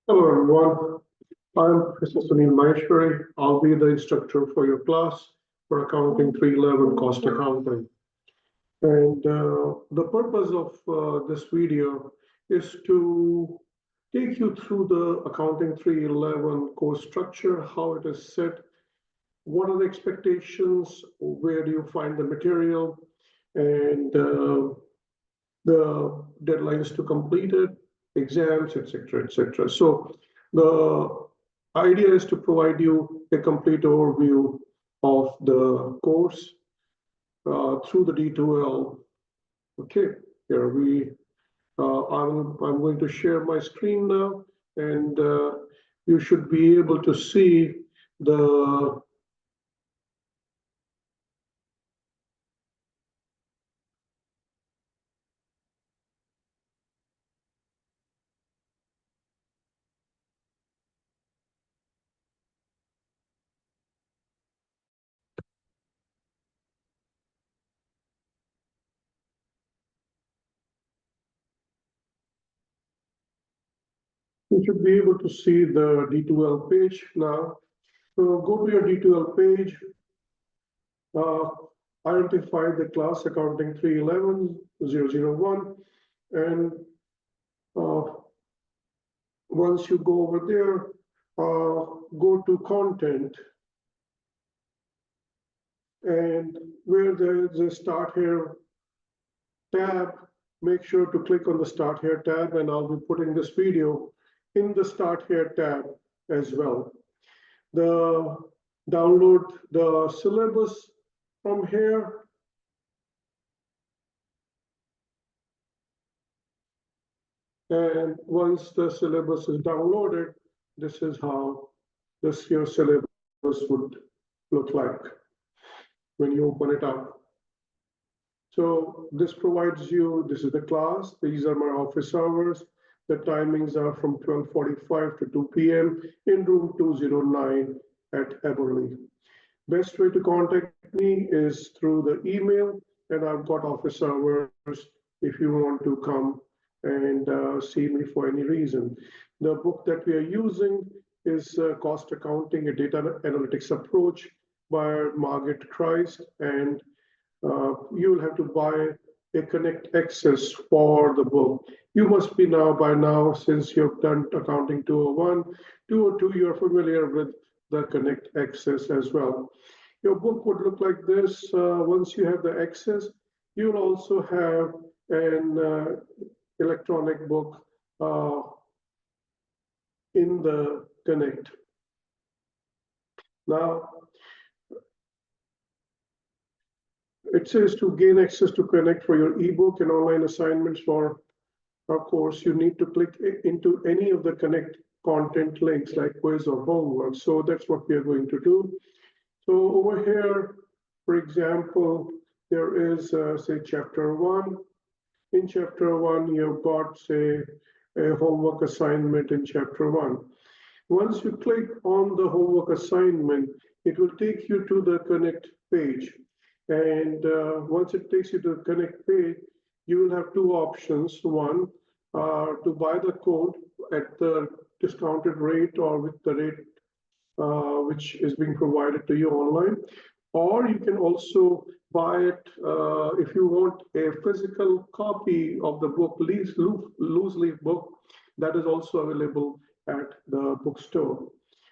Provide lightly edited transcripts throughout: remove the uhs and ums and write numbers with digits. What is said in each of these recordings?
Hello everyone, I'm Mr. Sunil Maheshwari. I'll be the instructor for your class for Accounting 311 Cost Accounting. And the purpose of this video is to take you through the Accounting 311 course structure, how it is set, what are the expectations, where do you find the material, and the deadlines to complete it, exams, etc., etc. So the idea is to provide you a complete overview of the course through the D2L. Okay, here I'm going to share my screen now, and you should be able to see the you should be able to see the D2L page now. So go to your D2L page, uh, identify the class accounting 311-001, and uh, once you go over there, go to content, and where there is a start here tab, make sure to click on the start here tab, and I'll be putting this video in the start here tab as well. The download the syllabus from here. And once the syllabus is downloaded, this is how this here syllabus would look like when you open it up. So this provides you, this is the class, these are my office hours. The timings are from 12:45 to 2 p.m. in room 209 at Eberly. Best way to contact me is through the email, and I've got office hours if you want to come and see me for any reason. The book that we are using is Cost Accounting, a Data Analytics Approach by Margaret Christ, and you will have to buy a Connect Access for the book. You must be by now, since you've done Accounting 201, 202, you're familiar with the Connect Access as well. Your book would look like this. Once you have the access, you'll also have an electronic book in the Connect. Now, it says to gain access to Connect for your ebook and online assignments for our course, you need to click into any of the Connect content links like quiz or homework. So that's what we are going to do. So over here, for example, there is, say, chapter 1. In chapter 1, you've got, say, a homework assignment in chapter 1. Once you click on the homework assignment, it will take you to the Connect page. And once it takes you to the Connect page, you will have two options. One, to buy the code at the discounted rate or with the rate which is being provided to you online. Or you can also buy it if you want a physical copy of the book, loose leaf book, that is also available at the bookstore.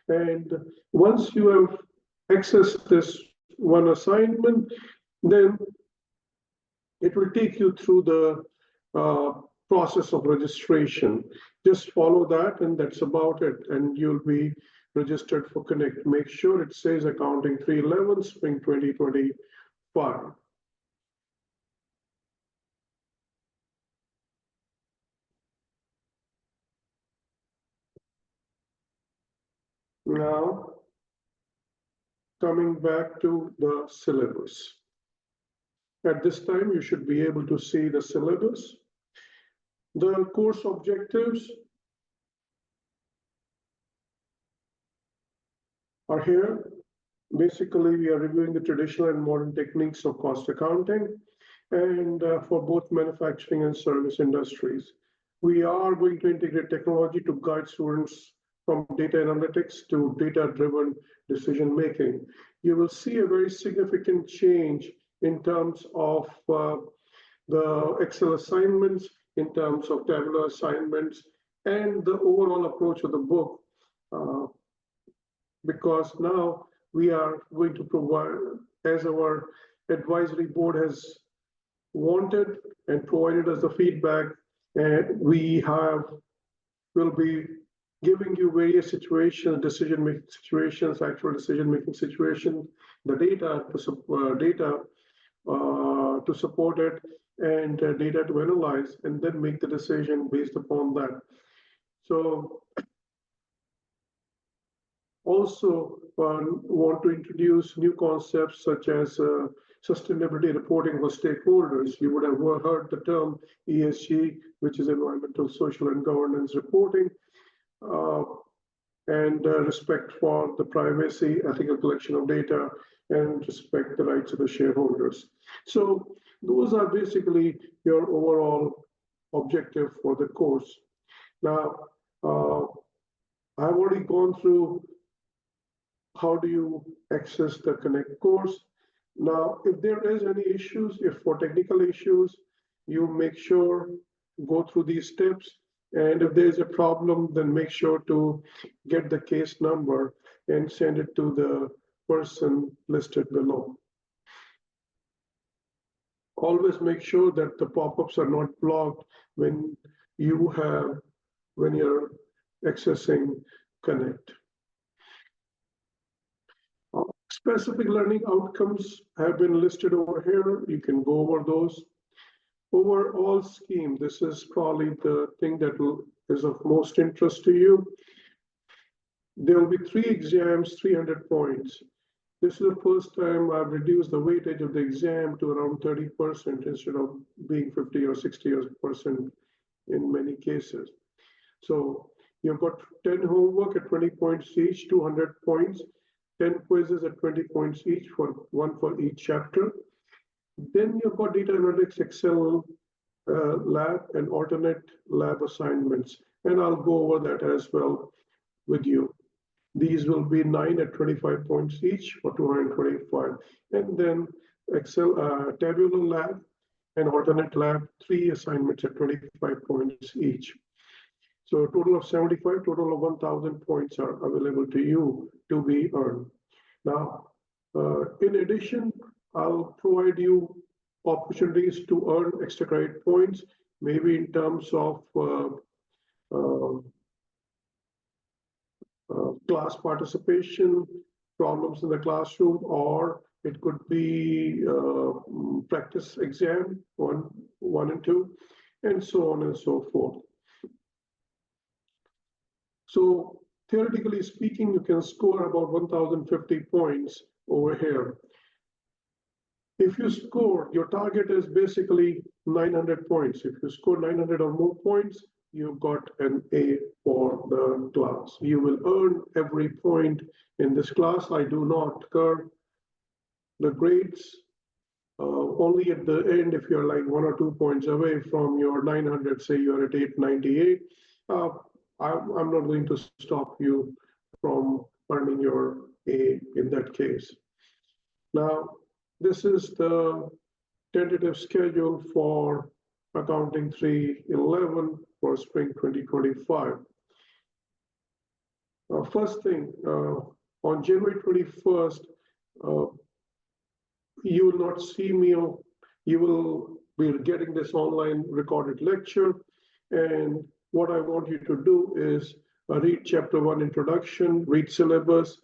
And once you have accessed this one assignment, then it will take you through the process of registration. Just follow that, and that's about it. And you'll be registered for Connect. Make sure it says Accounting 311 Spring 2025. Now, coming back to the syllabus. At this time, you should be able to see the syllabus. The course objectives are here. Basically, we are reviewing the traditional and modern techniques of cost accounting, and for both manufacturing and service industries. We are going to integrate technology to guide students from data analytics to data-driven decision-making. You will see a very significant change in terms of the Excel assignments, in terms of tabular assignments, and the overall approach of the book, because now we are going to provide, as our advisory board has wanted and provided us the feedback, and will be giving you various situations, decision-making situations, actual decision-making situations, the data to support it, and data to analyze, and then make the decision based upon that. So also want to introduce new concepts such as sustainability reporting for stakeholders. You would have heard the term ESG, which is environmental, social, and governance reporting, and respect for the privacy, ethical collection of data, and respect the rights of the shareholders. So those are basically your overall objective for the course. Now, I've already gone through how do you access the Connect course. Now, if there is any issues, if for technical issues, you make sure go through these steps. And if there is a problem, then make sure to get the case number and send it to the person listed below. Always make sure that the pop-ups are not blocked when you're accessing Connect. Specific learning outcomes have been listed over here. You can go over those. Overall scheme, this is probably the thing that is of most interest to you. There will be 3 exams, 300 points. This is the first time I've reduced the weightage of the exam to around 30% instead of being 50 or 60% in many cases. So you've got 10 homework at 20 points each, 200 points, 10 quizzes at 20 points each, one for each chapter. Then you've got data analytics, Excel lab, and alternate lab assignments. And I'll go over that as well with you. These will be 9 at 25 points each for 225. And then Excel tabular lab and alternate lab, 3 assignments at 25 points each. So a total of 75, total of 1,000 points are available to you to be earned. Now, in addition, I'll provide you opportunities to earn extra credit points, maybe in terms of class participation, problems in the classroom, or it could be practice exam, one and 2, and so on and so forth. So theoretically speaking, you can score about 1,050 points over here. If you score, your target is basically 900 points. If you score 900 or more points, you've got an A for the class. You will earn every point in this class. I do not curve the grades. Only at the end, if you're like 1 or 2 points away from your 900, say you're at 898, I'm not going to stop you from earning your A in that case. Now, this is the tentative schedule for Accounting 311 for spring 2025. First thing, on January 21st, you will not see me, you will be getting this online recorded lecture. And what I want you to do is read chapter 1 introduction, read syllabus,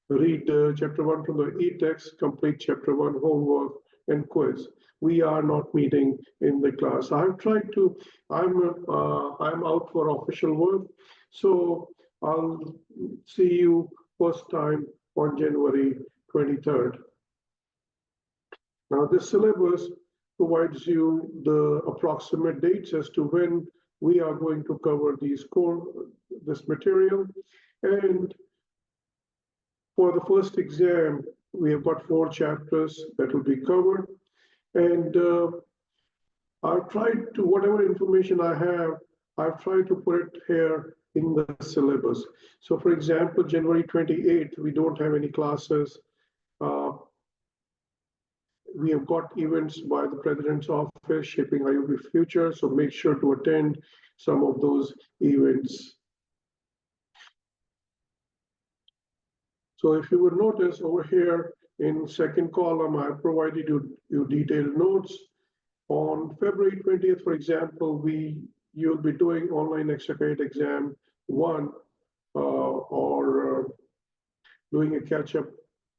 read chapter 1 from the e-text, complete chapter 1 homework and quiz. We are not meeting in the class. I've tried to, I'm out for official work. So I'll see you first time on January 23rd. Now this syllabus provides you the approximate dates as to when we are going to cover this material. And for the first exam, we have got 4 chapters that will be covered. And I've tried to, whatever information I have, I've tried to put it here in the syllabus. So for example, January 28th, we don't have any classes. We have got events by the President's Office shaping IUP future, so make sure to attend some of those events. So if you would notice over here in second column, I provided you detailed notes. On February 20th, for example, you'll be doing online extra credit exam 1 or doing a catch-up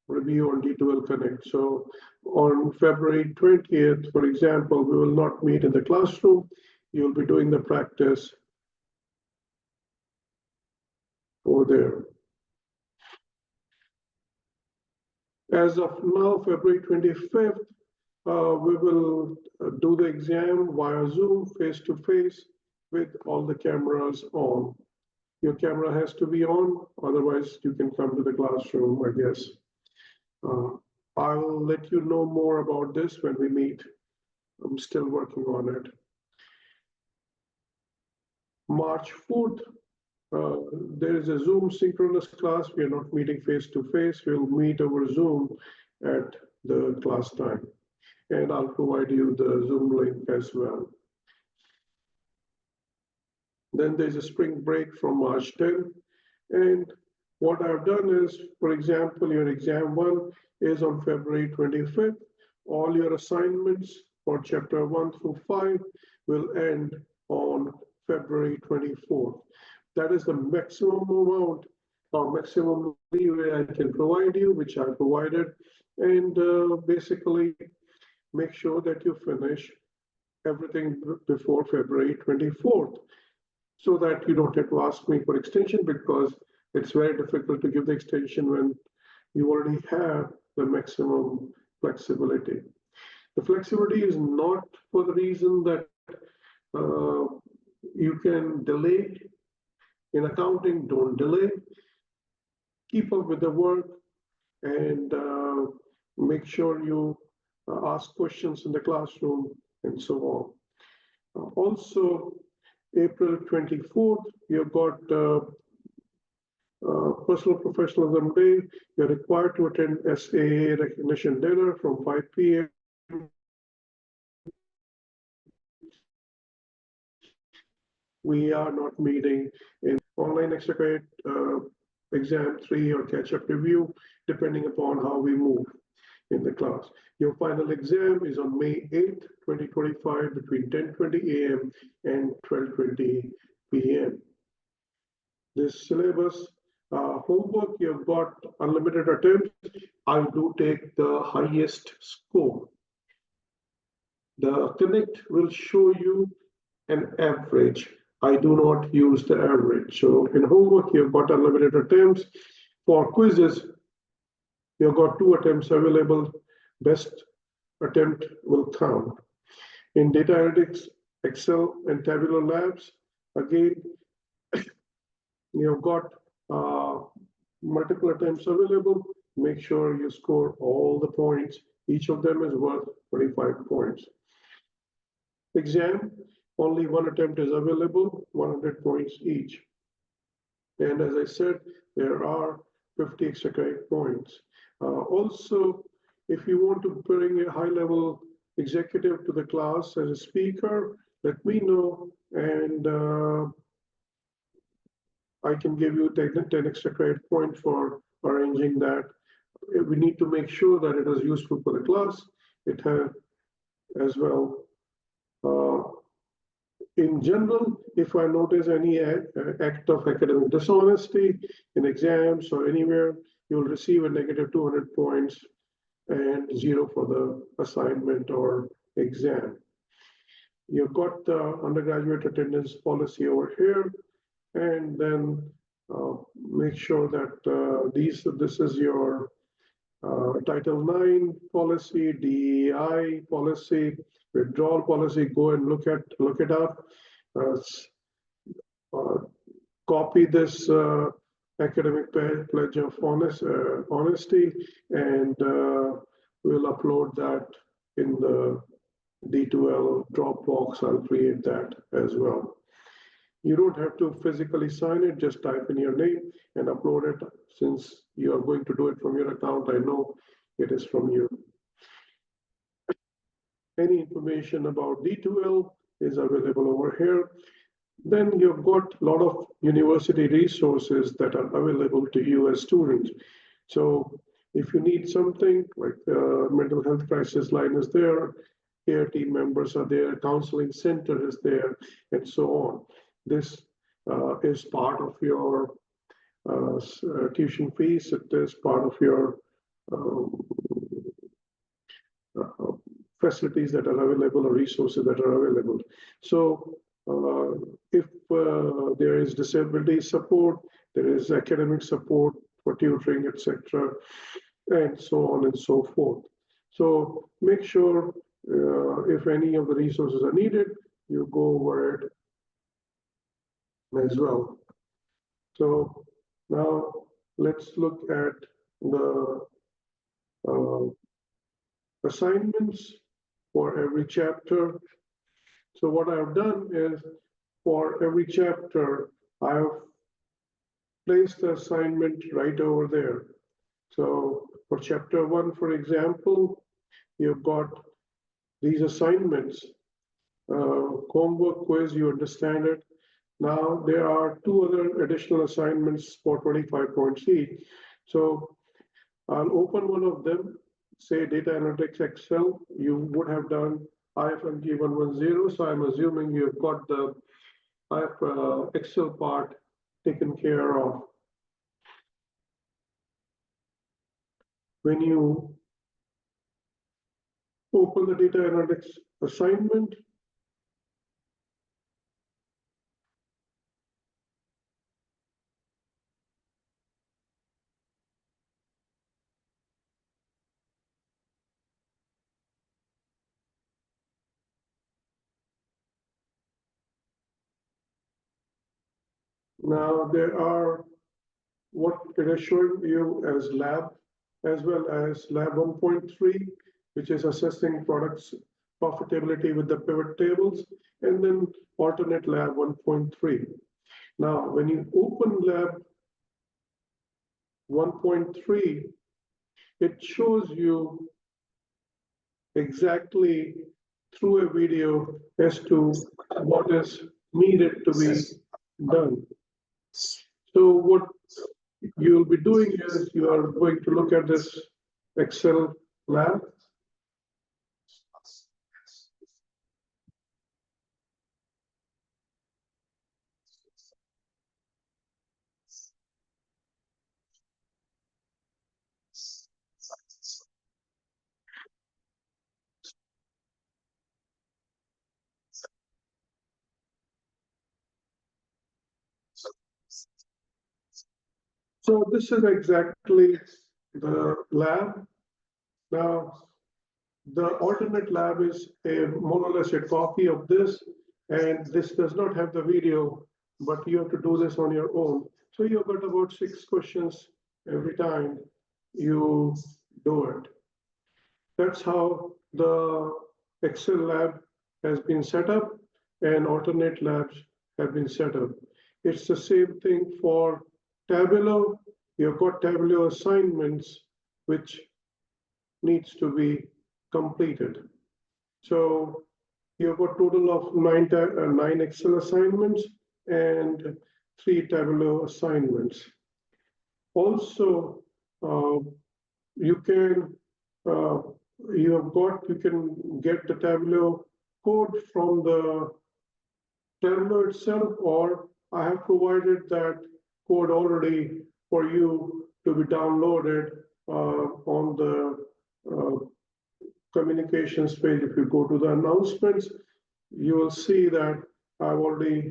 review on D2L Connect. So on February 20th, for example, we will not meet in the classroom. You'll be doing the practice over there. As of now, February 25th, we will do the exam via Zoom, face-to-face, with all the cameras on. Your camera has to be on, otherwise you can come to the classroom, I guess. I'll let you know more about this when we meet. I'm still working on it. March 4th, there is a Zoom synchronous class. We are not meeting face-to-face. We'll meet over Zoom at the class time. And I'll provide you the Zoom link as well. Then there's a spring break from March 10th. And what I've done is, for example, your exam 1 is on February 25th. All your assignments for chapter 1 through 5 will end on February 24th. That is the maximum amount or maximum leeway I can provide you, which I provided. And basically make sure that you finish everything before February 24th, so that you don't have to ask me for extension, because it's very difficult to give the extension when you already have the maximum flexibility. The flexibility is not for the reason that you can delay. In accounting, don't delay. Keep up with the work and make sure you ask questions in the classroom and so on. Also, April 24th, you've got Personal Professionalism Day. You're required to attend SAA recognition dinner from 5 p.m. We are not meeting in online extra credit exam 3 or catch-up review, depending upon how we move in the class. Your final exam is on May 8th, 2025, between 10:20 a.m. and 12:20 p.m. This syllabus homework, you've got unlimited attempts. I do take the highest score. The Connect will show you an average. I do not use the average. So in homework, you've got unlimited attempts. For quizzes, you've got 2 attempts available. Best attempt will count. In data analytics, Excel and Tabular Labs, again, you've got multiple attempts available. Make sure you score all the points. Each of them is worth 25 points. Exam, only 1 attempt is available, 100 points each. And as I said, there are 50 extra credit points. Also, if you want to bring a high-level executive to the class as a speaker, let me know, and I can give you 10 extra credit points for arranging that. We need to make sure that it is useful for the class. It has as well. In general, if I notice any act of academic dishonesty in exams or anywhere, you'll receive a negative 200 points and 0 for the assignment or exam. You've got the undergraduate attendance policy over here, and then make sure that this is your Title IX policy, DEI policy, withdrawal policy. Go and look it up. Copy this academic pledge of honesty, and we'll upload that in the D2L Dropbox. I'll create that as well. You don't have to physically sign it, just type in your name and upload it. Since you are going to do it from your account, I know it is from you. Any information about D2L is available over here. Then you've got a lot of university resources that are available to you as students. So if you need something like the mental health crisis line is there, care team members are there, counseling center is there, and so on. This is part of your tuition fees. It is part of your um, facilities that are available or resources that are available. So if there is disability support, there is academic support for tutoring, etc., and so on and so forth. So make sure if any of the resources are needed, you go over it as well. So now let's look at the assignments for every chapter. So what I've done is for every chapter, I've placed the assignment right over there. So for chapter 1, for example, you've got these assignments, homework quiz, you understand it. Now there are 2 other additional assignments for 25 points each. So I'll open one of them, say data analytics Excel. You would have done IFMG 110, so I'm assuming you've got the Excel part taken care of. When you open the data analytics assignment, now there are what it is showing you as lab, as well as lab 1.3, which is assessing products profitability with the pivot tables, and then alternate lab 1.3. Now, when you open lab 1.3, it shows you exactly through a video as to what is needed to be done. So what you'll be doing is you are going to look at this Excel lab. So this is exactly the lab. Now, the alternate lab is more or less a copy of this, and this does not have the video, but you have to do this on your own. So you've got about 6 questions every time you do it. That's how the Excel lab has been set up and alternate labs have been set up. It's the same thing for Tableau. You've got Tableau assignments, which needs to be completed. So you've got total of 9 Excel assignments and 3 Tableau assignments. Also, you can get the Tableau code from the Tableau itself, or I have provided that code already for you to be downloaded on the communications page. If you go to the announcements, you will see that I've already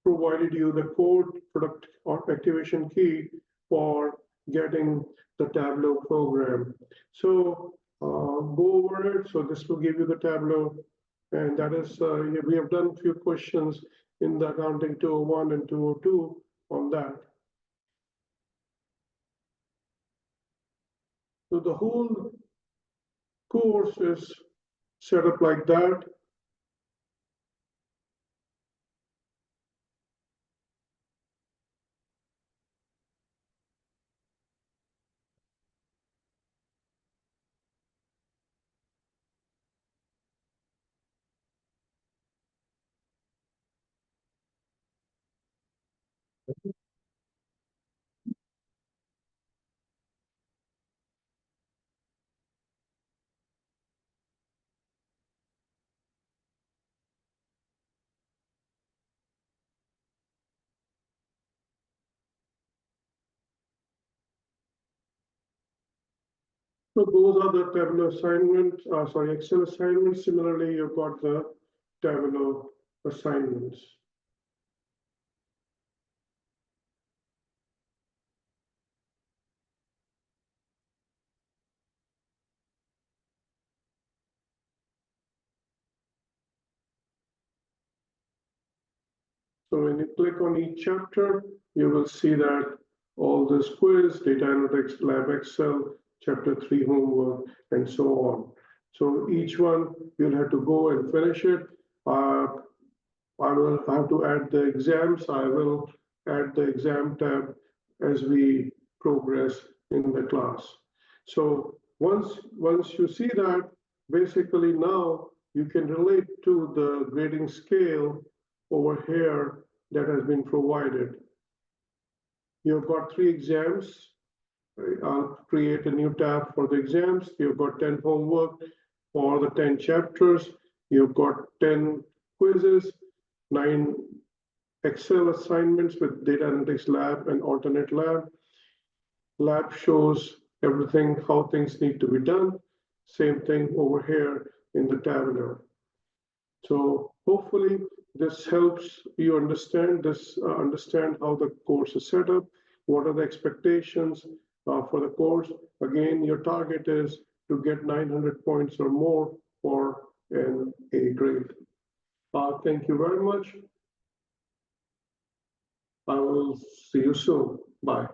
provided you the code, product or activation key for getting the Tableau program. So go over it. So this will give you the Tableau, and that is, we have done a few questions in the accounting 201 and 202 on that. So the whole course is set up like that. So those are the tabular assignments, Excel assignments. Similarly, you've got the tabular assignments. So when you click on each chapter, you will see that all this quiz, data analytics, lab Excel, chapter 3 homework, and so on. So each one, you'll have to go and finish it. I will have to add the exams. I will add the exam tab as we progress in the class. So once you see that, basically now you can relate to the grading scale over here that has been provided. You've got 3 exams. I'll create a new tab for the exams. You've got 10 homework for the 10 chapters. You've got 10 quizzes, 9 Excel assignments with data analytics lab and alternate lab. Lab shows everything, how things need to be done. Same thing over here in the tabular. So hopefully this helps you understand how the course is set up, what are the expectations for the course. Again, your target is to get 900 points or more for an A grade. Thank you very much. I will see you soon. Bye.